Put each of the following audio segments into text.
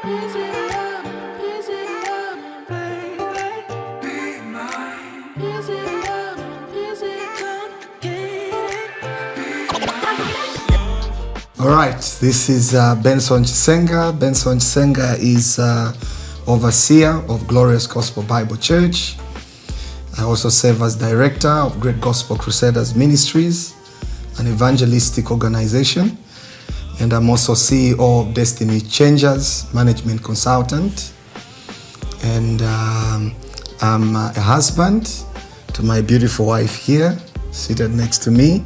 All right, this is Benson Chisenga. Benson Chisenga is overseer of Glorious Gospel Bible Church. I also serve as director of Great Gospel Crusaders Ministries, an evangelistic organization. And I'm also CEO of Destiny Changers, management consultant. And I'm a husband to my beautiful wife here, seated next to me,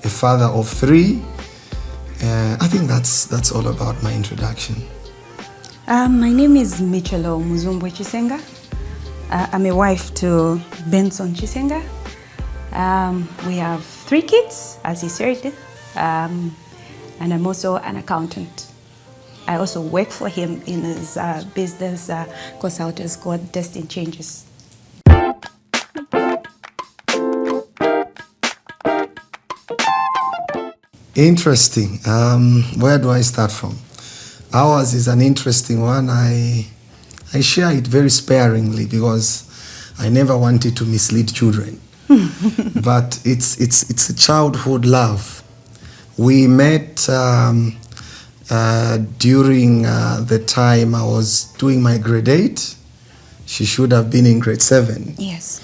a father of 3. I think that's all about my introduction. My name is Michelo Chisenga. I'm a wife to Benson Chisenga. We have 3 kids, as he said, and I'm also an accountant. I also work for him in his business consultants called Destiny Changers. Interesting. Where do I start from? Ours is an interesting one. I share it very sparingly because I never wanted to mislead children. But it's a childhood love. We met during the time I was doing my grade 8. She should have been in grade 7. Yes.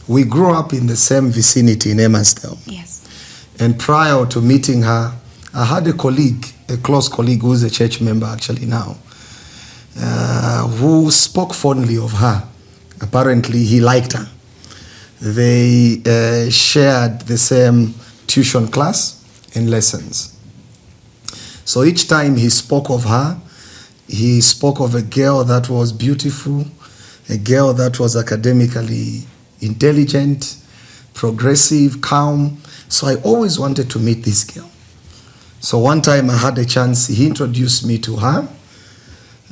We grew up in the same vicinity in Evanston. Yes. And prior to meeting her, I had a colleague, a close colleague who's a church member actually now, who spoke fondly of her. Apparently, he liked her. They shared the same tuition class and lessons. So each time he spoke of her, he spoke of a girl that was beautiful, a girl that was academically intelligent, progressive, calm. So I always wanted to meet this girl. So one time I had a chance, he introduced me to her,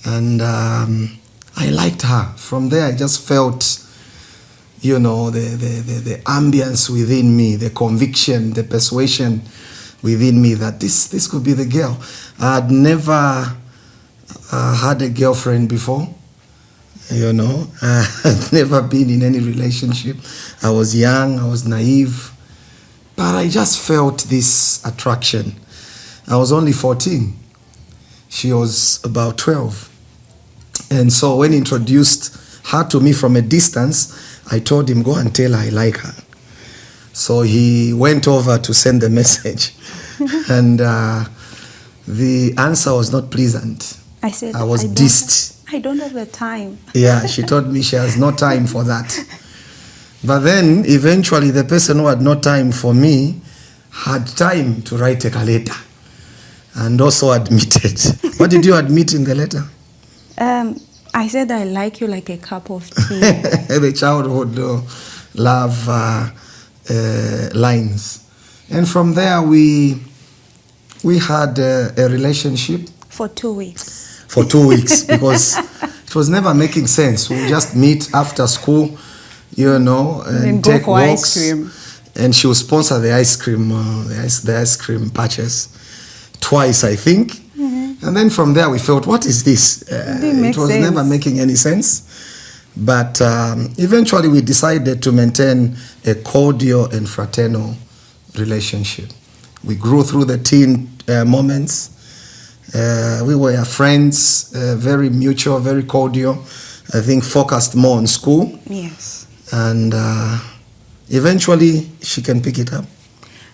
and I liked her. From there I just felt, you know, the ambience within me, the conviction, the persuasion within me that this could be the girl. I had never had a girlfriend before, you know. I had never been in any relationship. I was young, I was naive, but I just felt this attraction. I was only 14. She was about 12. And so when he introduced her to me from a distance, I told him, go and tell her I like her. So he went over to send the message. And the answer was not pleasant. I said, I was dissed. I don't have the time. Yeah, she told me she has no time for that. But then eventually the person who had no time for me had time to write a letter and also admitted. What did you admit in the letter? I said I like you like a cup of tea. The childhood love lines. And from there we had a relationship. For 2 weeks. For 2 weeks, because it was never making sense. We would just meet after school, you know, and take walks. Ice cream. And she would sponsor the ice cream, the ice cream purchase twice, I think. Mm-hmm. And then from there we felt, what is this? It was never making any sense. But eventually we decided to maintain a cordial and fraternal relationship. We grew through the teen moments. We were friends, very mutual, very cordial. I think focused more on school. Yes. And eventually she can pick it up.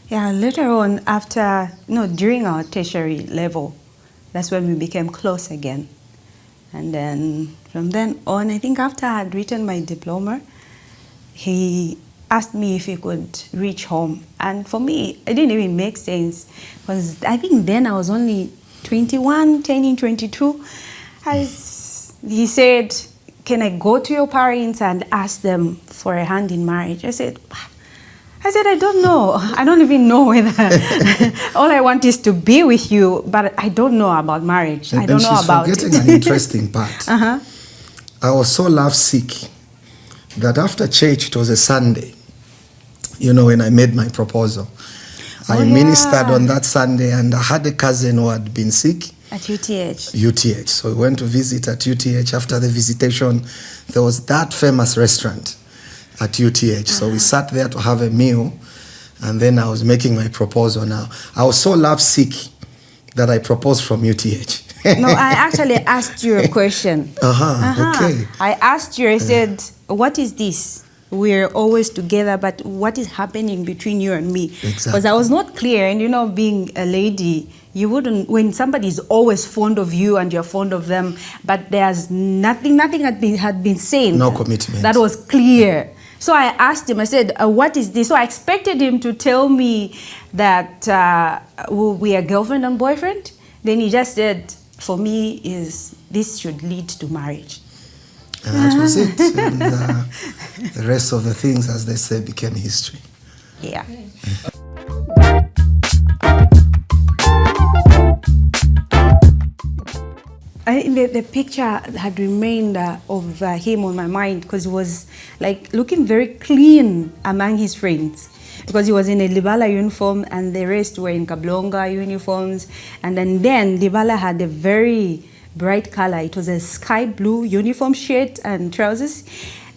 Yeah, later on during our tertiary level, that's when we became close again. And then from then on, I think after I had written my diploma, he asked me if he could reach home. And for me, it didn't even make sense because I think then I was only 21, turning 22. He said, can I go to your parents and ask them for a hand in marriage? I said, I don't know. I don't even know whether all I want is to be with you, but I don't know about marriage. I don't know about it. She's forgetting an interesting part. I was so lovesick that after church, it was a Sunday, you know, when I made my proposal. I ministered on that Sunday, and I had a cousin who had been sick. At UTH. UTH. So we went to visit at UTH. After the visitation, there was that famous restaurant at UTH. So we sat there to have a meal, and then I was making my proposal. Now, I was so lovesick that I proposed from UTH. No, I actually asked you a question. Okay. I asked you, I said, what is this? We're always together, but what is happening between you and me? Exactly. Because I was not clear, and you know, being a lady, you wouldn't, when somebody is always fond of you and you're fond of them, but there's nothing had been said. No commitment. That was clear. So I asked him, I said, what is this? So I expected him to tell me that we are girlfriend and boyfriend. Then he just said, for me, this should lead to marriage. And that was it. And the rest of the things, as they say, became history. Yeah. The picture had remained of him on my mind because he was like looking very clean among his friends, because he was in a Libala uniform and the rest were in Kablonga uniforms. And then Libala had a very bright color. It was a sky blue uniform shirt and trousers.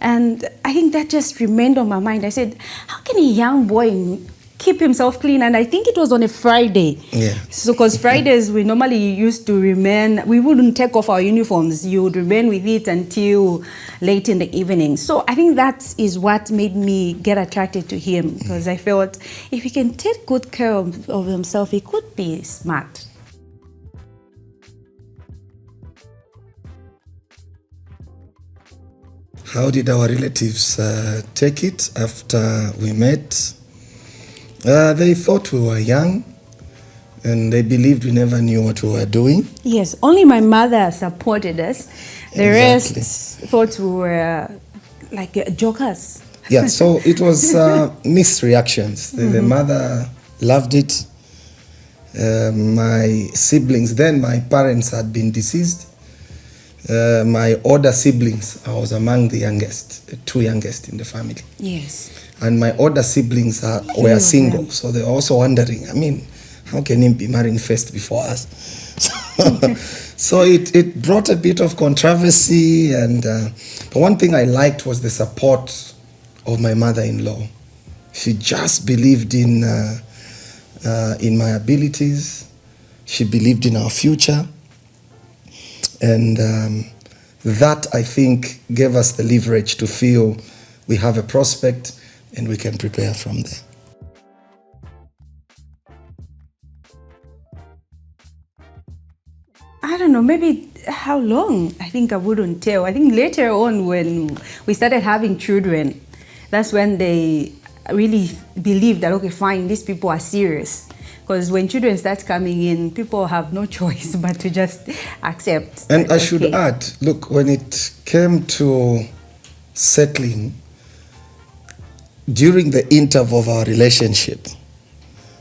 And I think that just remained on my mind. I said, how can a young boy keep himself clean? And I think it was on a Friday. Yeah. So, because Fridays we normally used to remain, we wouldn't take off our uniforms. You would remain with it until late in the evening. So I think that is what made me get attracted to him, because I felt if he can take good care of himself, he could be smart. How did our relatives take it after we met? They thought we were young, and they believed we never knew what we were doing. Yes, only my mother supported us. The Exactly. rest thought we were like jokers. Yeah, so it was mixed reactions. The mother loved it. My siblings, then my parents had been deceased. My older siblings, I was among the youngest, the two youngest in the family. Yes. And my older siblings were single, so they were also wondering, I mean, how can he be marrying first before us? So it brought a bit of controversy, and but one thing I liked was the support of my mother-in-law. She just believed in my abilities. She believed in our future. And that, I think, gave us the leverage to feel we have a prospect and we can prepare from there. I don't know, maybe how long? I think I wouldn't tell. I think later on when we started having children, that's when they really believed that, okay, fine, these people are serious. Because when children start coming in, people have no choice but to just accept. And that, I should add, look, when it came to settling, during the interval of our relationship,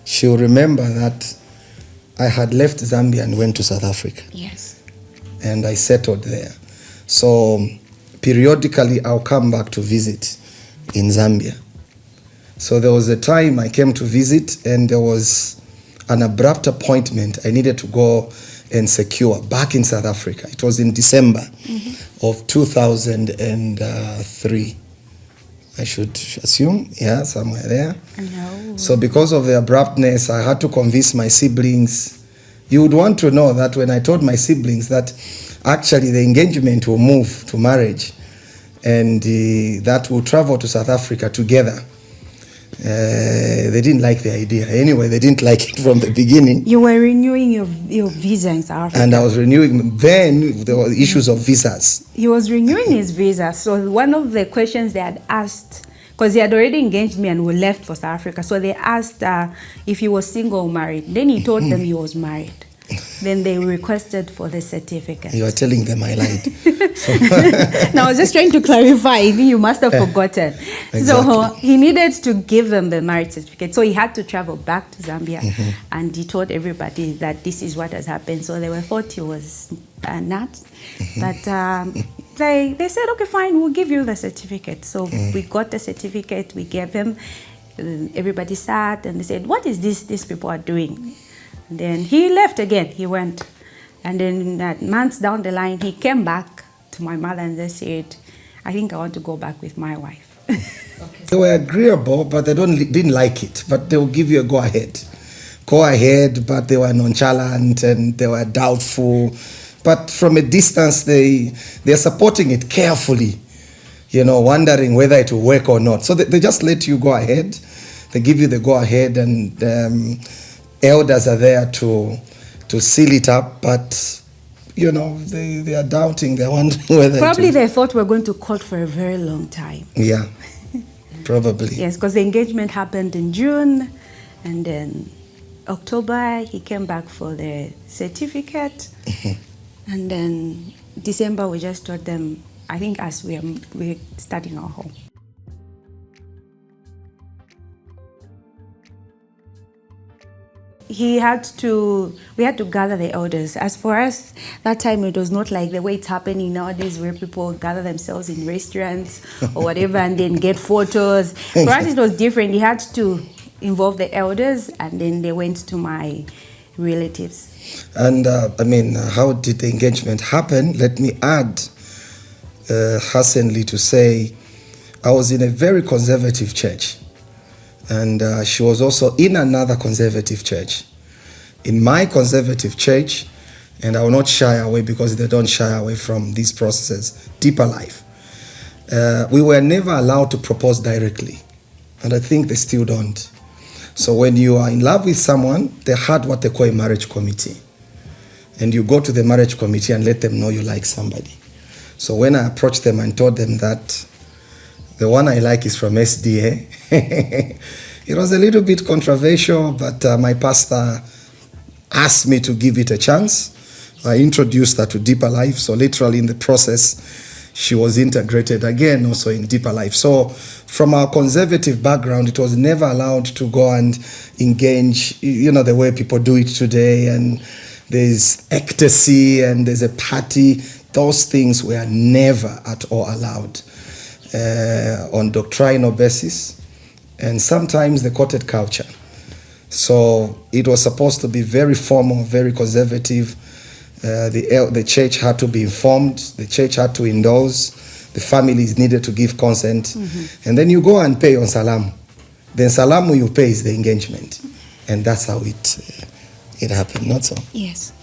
she'll remember that I had left Zambia and went to South Africa. Yes. And I settled there. So periodically I'll come back to visit in Zambia. So there was a time I came to visit and there was an abrupt appointment I needed to go and secure back in South Africa. It was in December of 2003. I should assume, yeah, somewhere there. No. So because of the abruptness, I had to convince my siblings. You would want to know that when I told my siblings that actually the engagement will move to marriage and that we'll travel to South Africa together, they didn't like the idea. Anyway, they didn't like it from the beginning. You were renewing your visa in South Africa. And I was renewing. Then there were issues of visas. He was renewing his visa. So one of the questions they had asked, because he had already engaged me and we left for South Africa, so they asked if he was single or married. Then he told them he was married. Then they requested for the certificate. You are telling them I lied. No, I was just trying to clarify. You must have forgotten. Exactly. So he needed to give them the marriage certificate. So he had to travel back to Zambia. And he told everybody that this is what has happened. So they were thought he was nuts. But they said, okay, fine, we'll give you the certificate. So we got the certificate, we gave him. Everybody sat and they said, what is this these people are doing? Then he left again. He went. And then months down the line, he came back to my mother and they said, I think I want to go back with my wife. Okay. They were agreeable, but they didn't like it. But they will give you a go ahead. Go ahead, but they were nonchalant and they were doubtful. But from a distance, they're supporting it carefully, wondering whether it will work or not. So they just let you go ahead. They give you the go ahead, and elders are there to seal it up. But they are doubting. They're wondering whether probably they thought we were going to court for a very long time. Yeah, probably. Yes, because the engagement happened in June, and then October he came back for the certificate, and then December we just told them, I think as we're starting our home. We had to gather the elders. As for us, that time it was not like the way it's happening nowadays where people gather themselves in restaurants or whatever and then get photos. For us it was different. You had to involve the elders and then they went to my relatives. And how did the engagement happen? Let me add hastenly to say I was in a very conservative church. And she was also in another conservative church. In my conservative church, and I will not shy away because they don't shy away from these processes, deeper life. We were never allowed to propose directly. And I think they still don't. So when you are in love with someone, they had what they call a marriage committee. And you go to the marriage committee and let them know you like somebody. So when I approached them and told them that the one I like is from SDA. It was a little bit controversial, but my pastor asked me to give it a chance. I introduced her to Deeper Life, so literally in the process, she was integrated again also in Deeper Life. So from our conservative background, it was never allowed to go and engage, the way people do it today, and there's ecstasy and there's a party. Those things were never at all allowed. On doctrinal basis, and sometimes the courted culture. So it was supposed to be very formal, very conservative. The church had to be informed, the church had to endorse, the families needed to give consent, and then you go and pay on salamu. Then salamu you pay is the engagement, and that's how it happened, not so? Yes.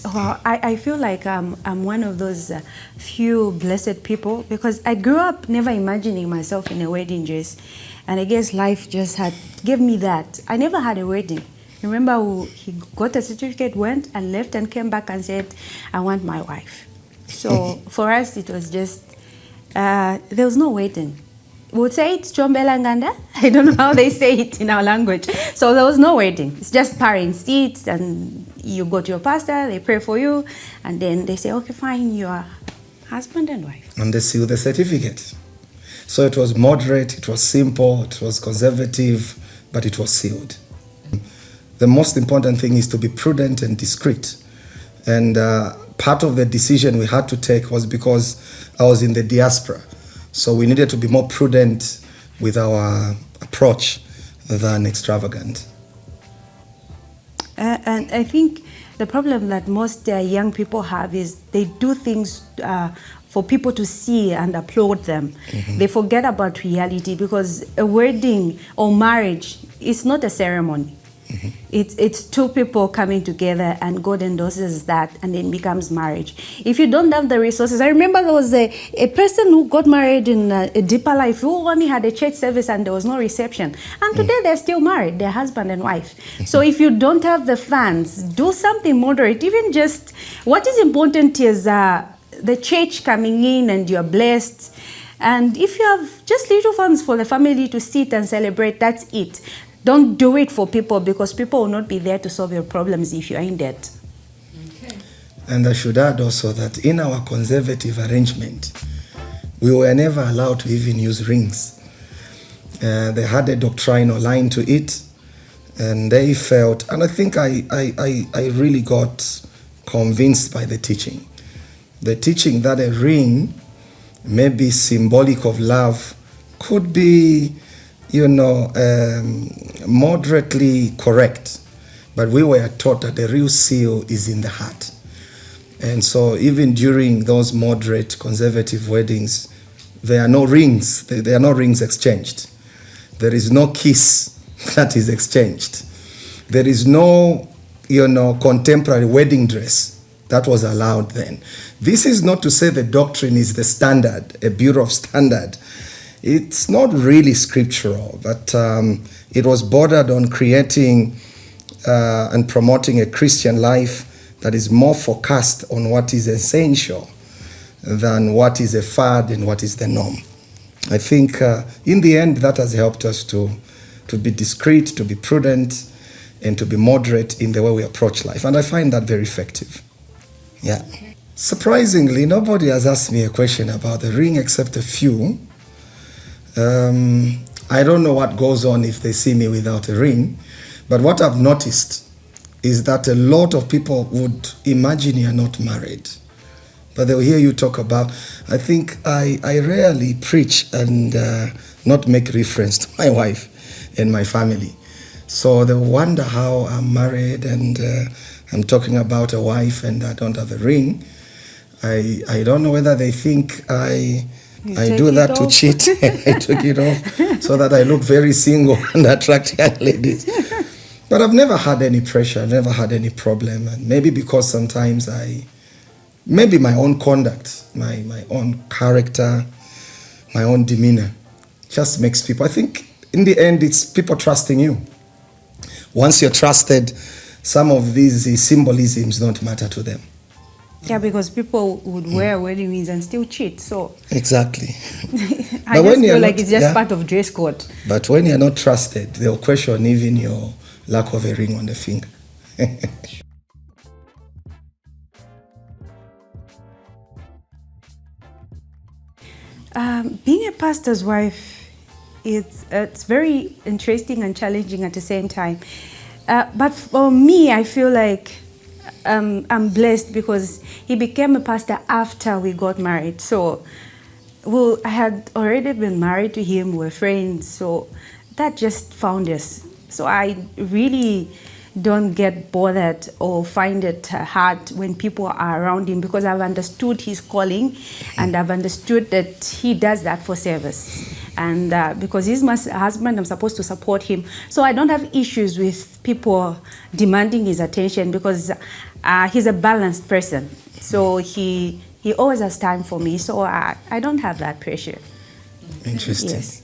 Well, I feel like I'm one of those few blessed people because I grew up never imagining myself in a wedding dress, and I guess life just gave me that. I never had a wedding. Remember, he got a certificate, went and left, and came back and said, "I want my wife." So for us, it was just there was no wedding. We would say it's Chombelanganda. I don't know how they say it in our language. So there was no wedding. It's just parents eat, and you go to your pastor, they pray for you, and then they say, okay, fine, you are husband and wife. And they seal the certificate. So it was moderate, it was simple, it was conservative, but it was sealed. The most important thing is to be prudent and discreet. And part of the decision we had to take was because I was in the diaspora. So we needed to be more prudent with our approach than extravagant. And I think the problem that most young people have is they do things for people to see and applaud them. They forget about reality because a wedding or marriage is not a ceremony. It's two people coming together and God endorses that and then becomes marriage. If you don't have the resources, I remember there was a person who got married in a Deeper Life who only had a church service and there was no reception. And today they're still married, they're husband and wife. So if you don't have the funds, do something moderate. Even just what is important is the church coming in and you're blessed. And if you have just little funds for the family to sit and celebrate, that's it. Don't do it for people because people will not be there to solve your problems if you're in debt. Okay. And I should add also that in our conservative arrangement, we were never allowed to even use rings. They had a doctrinal line to it, and they felt, and I think I really got convinced by the teaching. The teaching that a ring may be symbolic of love could be moderately correct, but we were taught that the real seal is in the heart. And so even during those moderate conservative weddings, there are no rings. There are no rings exchanged. There is no kiss that is exchanged. There is no, contemporary wedding dress that was allowed then. This is not to say the doctrine is the standard, a bureau of standard. It's not really scriptural, but it was bordered on creating and promoting a Christian life that is more focused on what is essential than what is a fad and what is the norm. I think in the end that has helped us to be discreet, to be prudent, and to be moderate in the way we approach life. And I find that very effective. Yeah. Surprisingly, nobody has asked me a question about the ring except a few. I don't know what goes on if they see me without a ring, but what I've noticed is that a lot of people would imagine you're not married, but they'll hear you talk about, I think I rarely preach and not make reference to my wife and my family. So they'll wonder how I'm married and I'm talking about a wife and I don't have a ring. I don't know whether they think I do that to cheat. I took it off so that I look very single and attract young ladies. But I've never had any pressure, I've never had any problem. And maybe because sometimes maybe my own conduct, my own character, my own demeanor just makes people, I think in the end it's people trusting you. Once you're trusted, some of these symbolisms don't matter to them. Yeah, because people would wear wedding rings and still cheat, so... Exactly. I just feel like it's just part of dress code. But when you're not trusted, they'll question even your lack of a ring on the finger. Being a pastor's wife, it's very interesting and challenging at the same time. But for me, I feel like I'm blessed because he became a pastor after we got married. So I had already been married to him, we were friends, so that just found us. So I really don't get bothered or find it hard when people are around him because I've understood his calling and I've understood that he does that for service. And because he's my husband, I'm supposed to support him. So I don't have issues with people demanding his attention because he's a balanced person. So he always has time for me. So I don't have that pressure. Interesting. Yes.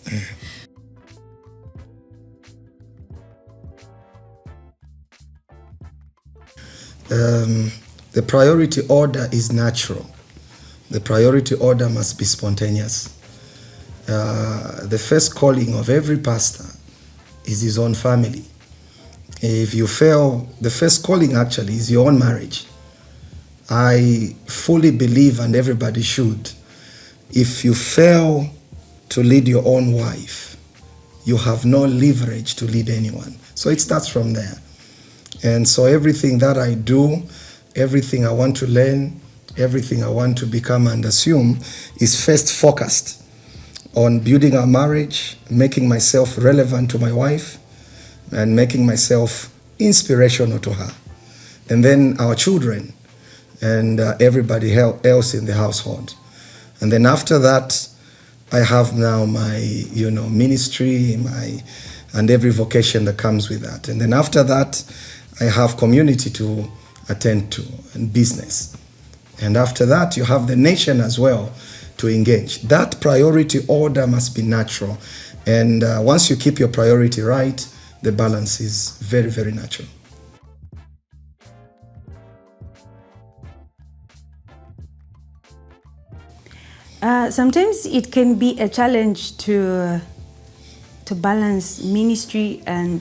The priority order is natural. The priority order must be spontaneous. The first calling of every pastor is his own family. If you fail, the first calling actually is your own marriage. I fully believe, and everybody should, if you fail to lead your own wife, you have no leverage to lead anyone. So it starts from there. And so everything that I do, everything I want to learn, everything I want to become and assume is first focused on building our marriage, making myself relevant to my wife, and making myself inspirational to her. And then our children and everybody else in the household. And then after that, I have now my, ministry, and every vocation that comes with that. And then after that, I have community to attend to and business. And after that, you have the nation as well to engage. That priority order must be natural. And once you keep your priority right, the balance is very, very natural. Sometimes it can be a challenge to balance ministry and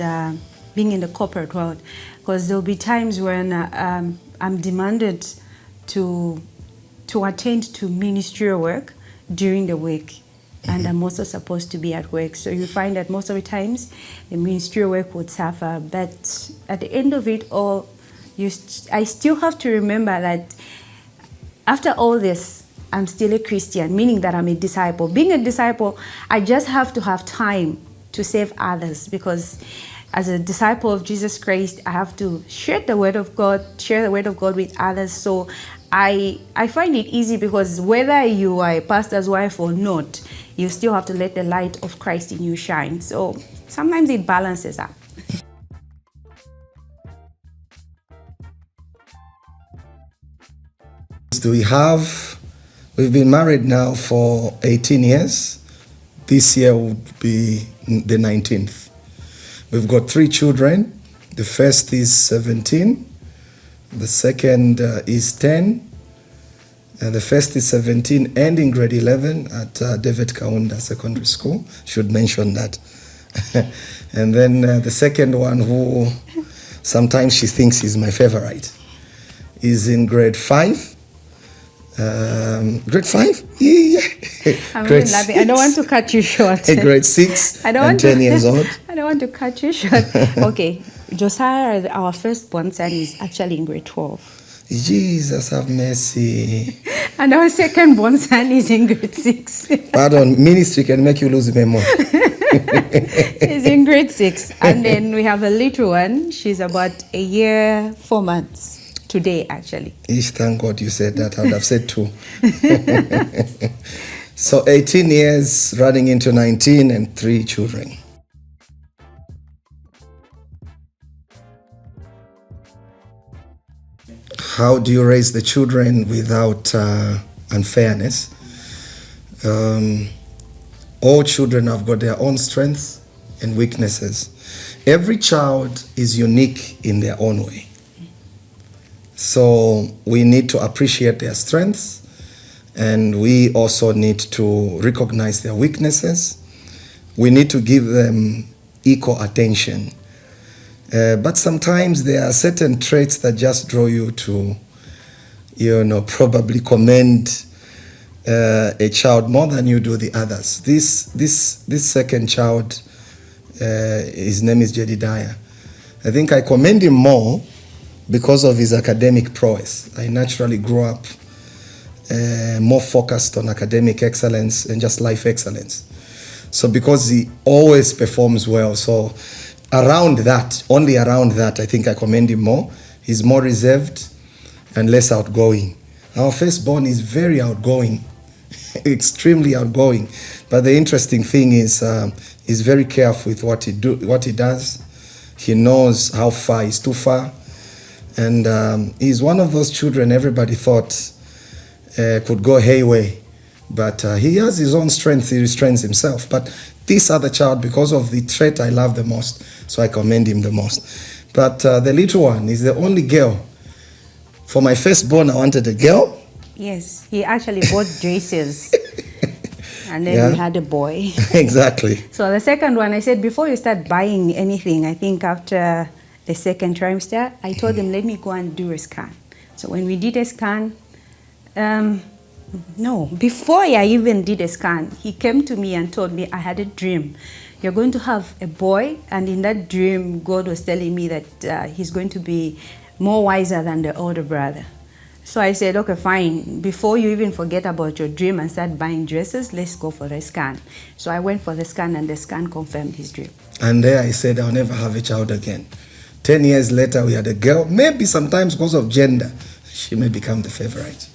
being in the corporate world, because there'll be times when I'm demanded to attend to ministerial work during the week, and I'm also supposed to be at work. So you find that most of the times the ministerial work would suffer, but at the end of it all, I still have to remember that after all this, I'm still a Christian, meaning that I'm a disciple. Being a disciple, I just have to have time to save others, because as a disciple of Jesus Christ, I have to share the word of God with others. So I find it easy, because whether you are a pastor's wife or not, you still have to let the light of Christ in you shine. So sometimes it balances up. We've been married now for 18 years. This year would be the 19th. We've got 3 children. The first is 17. The second is 10. And the first is 17 and in grade 11 at David Kaunda Secondary School. Should mention that. And then the second one, who sometimes she thinks is my favorite, is in grade 5. Grade 5? Yeah. I'm grade laughing. I don't want to cut you short. Grade 6 and 10 years old. I don't want to cut you short. Okay. Josiah, our firstborn son, is actually in grade 12. Jesus have mercy. And our second-born son is in grade 6. Pardon, ministry can make you lose memory. He's in grade 6. And then we have a little one. She's about a year, 4 months. Today, actually. Thank God you said that. I would have said 2. So 18 years running into 19 and 3 children. How do you raise the children without unfairness? All children have got their own strengths and weaknesses. Every child is unique in their own way. So we need to appreciate their strengths, and we also need to recognize their weaknesses. We need to give them equal attention. But sometimes there are certain traits that just draw you to, probably commend a child more than you do the others. This second child, his name is Jedediah. I think I commend him more because of his academic prowess. I naturally grew up more focused on academic excellence and just life excellence. So because he always performs well, so only around that, I think I commend him more. He's more reserved and less outgoing. Our firstborn is very outgoing, extremely outgoing. But the interesting thing is he's very careful with what he does. He knows how far is too far. And he's one of those children everybody thought could go hayway. But he has his own strength, he restrains himself. But this other child, because of the trait I love the most, so I commend him the most. But the little one is the only girl. For my firstborn, I wanted a girl. Yes, he actually bought dresses. And then we had a boy. Exactly. So the second one, I said, before you start buying anything, I think after the second trimester, I told him, let me go and do a scan. So when we did a scan, before I even did a scan, he came to me and told me, I had a dream. You're going to have a boy, and in that dream, God was telling me that he's going to be more wiser than the older brother. So I said, okay, fine. Before you even forget about your dream and start buying dresses, let's go for the scan. So I went for the scan, and the scan confirmed his dream. And there I said, I'll never have a child again. 10 years later, we had a girl. Maybe sometimes because of gender, she may become the favorite.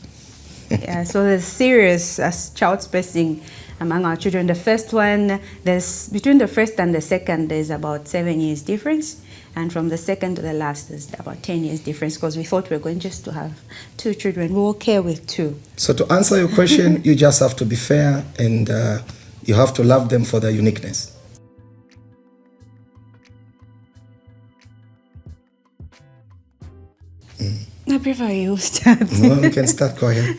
Yeah, so there's serious child spacing among our children. The first one, between the first and the second, there's about 7 years difference. And from the second to the last, there's about 10 years difference, because we thought we were going just to have 2 children. We were okay with 2. So to answer your question, you just have to be fair, and you have to love them for their uniqueness. I prefer you start. No, you can start, go ahead.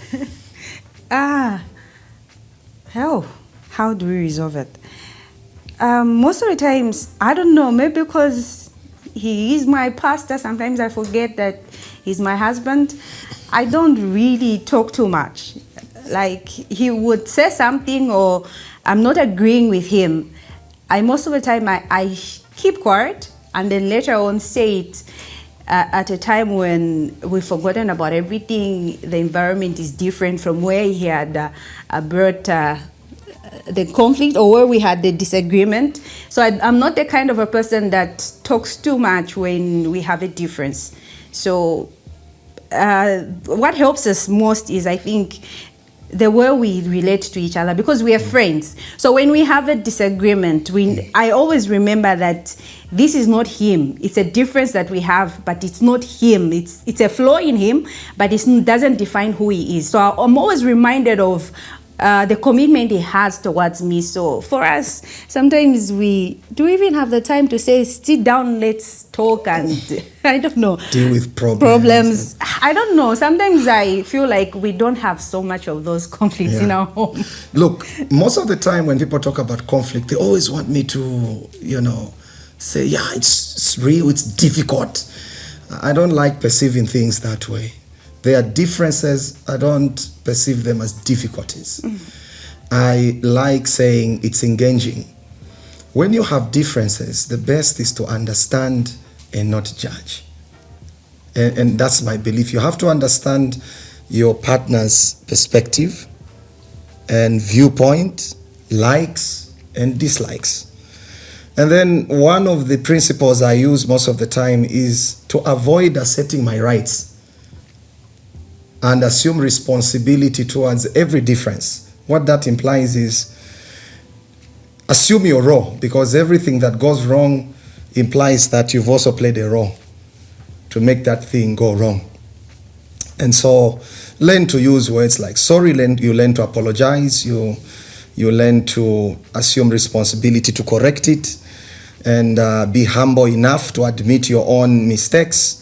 How do we resolve it? Most of the times, I don't know, maybe because he is my pastor, sometimes I forget that he's my husband. I don't really talk too much. Like, he would say something or I'm not agreeing with him. Most of the time, I keep quiet and then later on say it at a time when we've forgotten about everything. The environment is different from where he had brought the conflict or where we had the disagreement. So I'm not the kind of a person that talks too much when we have a difference. So what helps us most is, I think, the way we relate to each other, because we are friends. So when we have a disagreement, I always remember that this is not him. It's a difference that we have, but it's not him. It's a flaw in him, but it doesn't define who he is. So I'm always reminded of the commitment he has towards me. So for us, sometimes we do even have the time to say, sit down, let's talk, and I don't know. Deal with problems. I don't know. Sometimes I feel like we don't have so much of those conflicts in our home. Look, most of the time when people talk about conflict, they always want me to, say, yeah, it's real, it's difficult. I don't like perceiving things that way. There are differences, I don't perceive them as difficulties. I like saying it's engaging. When you have differences, the best is to understand and not judge. And that's my belief. You have to understand your partner's perspective and viewpoint, likes and dislikes. And then one of the principles I use most of the time is to avoid asserting my rights and assume responsibility towards every difference. What that implies is assume your role, because everything that goes wrong implies that you've also played a role to make that thing go wrong. And so learn to use words like sorry, you learn to apologize, you learn to assume responsibility to correct it, and be humble enough to admit your own mistakes.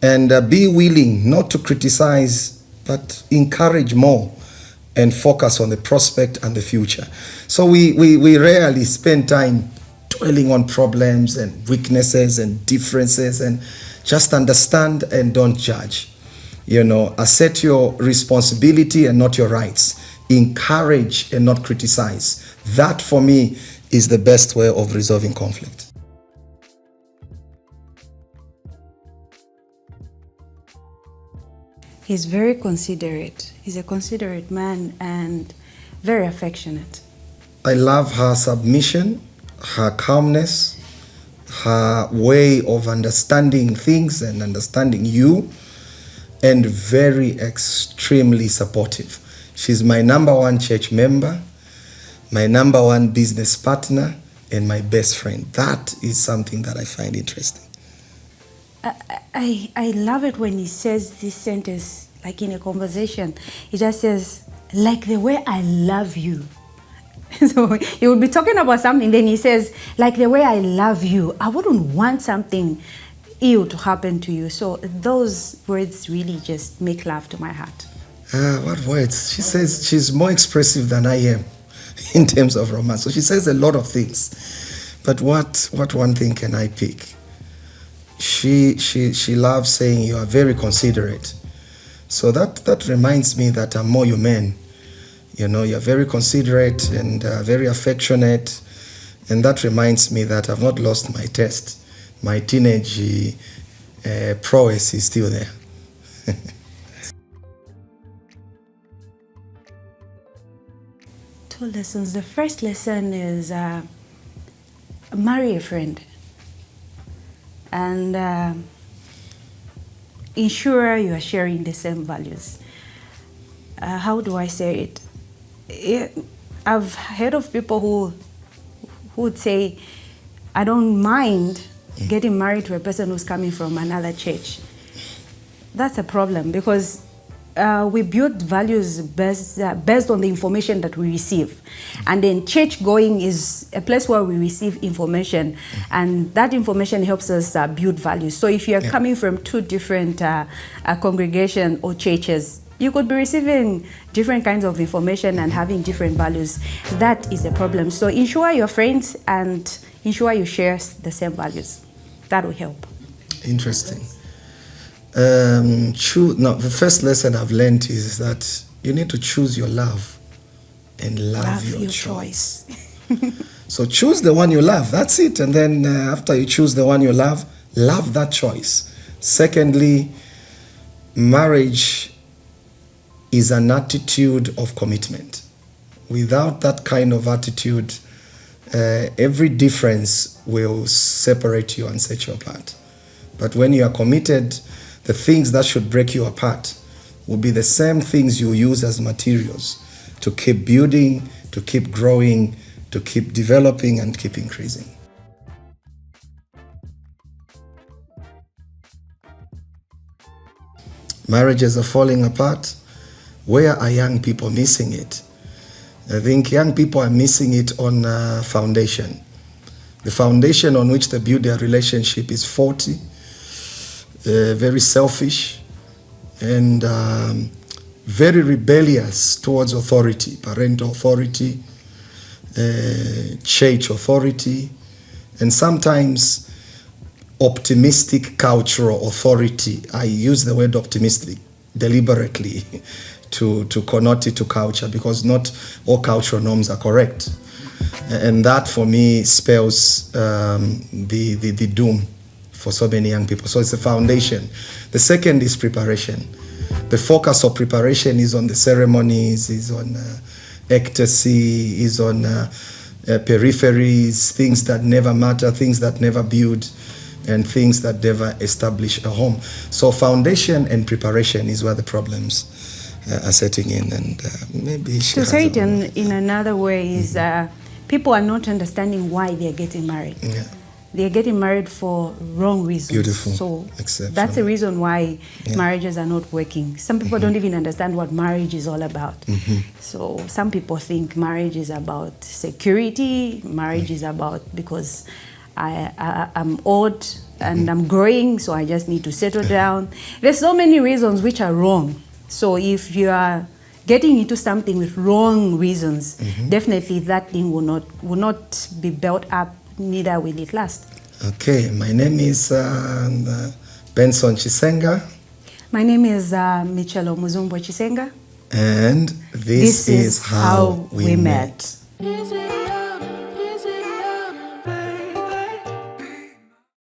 And be willing not to criticize, but encourage more and focus on the prospect and the future. So we rarely spend time dwelling on problems and weaknesses and differences, and just understand and don't judge. Assert your responsibility and not your rights. Encourage and not criticize. That for me is the best way of resolving conflict. He's very considerate. He's a considerate man and very affectionate. I love her submission, her calmness, her way of understanding things and understanding you, and very extremely supportive. She's my number one church member, my number one business partner, and my best friend. That is something that I find interesting. I love it when he says this sentence, like in a conversation. He just says, like the way I love you. So he would be talking about something, then he says, like the way I love you, I wouldn't want something ill to happen to you. So those words really just make love to my heart. What words? She says she's more expressive than I am in terms of romance. So she says a lot of things. But what one thing can I pick? She loves saying you are very considerate. So that reminds me that I'm more human. You're very considerate and very affectionate. And that reminds me that I've not lost my taste. My teenage prowess is still there. 2 lessons. The first lesson is marry a friend. And ensure you are sharing the same values. How do I say it? I've heard of people who would say, I don't mind getting married to a person who's coming from another church. That's a problem, because we build values based on the information that we receive. And then church going is a place where we receive information, and that information helps us build values. So if you're coming from 2 different congregations or churches, you could be receiving different kinds of information and having different values. That is a problem. So ensure you're friends and ensure you share the same values. That will help. Interesting. The first lesson I've learned is that you need to choose your love and love your choice. So choose the one you love. That's it. And then after you choose the one you love that choice. Secondly, marriage is an attitude of commitment. Without that kind of attitude, every difference will separate you and set you apart. But when you are committed, the things that should break you apart will be the same things you use as materials to keep building, to keep growing, to keep developing and keep increasing. Marriages are falling apart. Where are young people missing it? I think young people are missing it on foundation. The foundation on which they build their relationship is faulty, very selfish, and very rebellious towards authority, parental authority, church authority, and sometimes optimistic cultural authority. I use the word optimistic deliberately to connote it to culture, because not all cultural norms are correct. And that for me spells the doom for so many young people. So it's the foundation. The second is preparation. The focus of preparation is on the ceremonies, is on ecstasy, is on peripheries, things that never matter, things that never build, and things that never establish a home. So foundation and preparation is where the problems are setting in. And maybe to say it in another way is people are not understanding why they are getting married. Yeah. They are getting married for wrong reasons. Beautiful. So Exceptional. that's the reason why marriages are not working. Some people don't even understand what marriage is all about. So some people think marriage is about security, marriage is about because I'm old and I'm growing, so I just need to settle down. There's so many reasons which are wrong. So if you are getting into something with wrong reasons, definitely that thing will not be built up, neither will it last. Okay, my name is Benson Chisenga. My name is Michelo Chisenga. And this is how we met.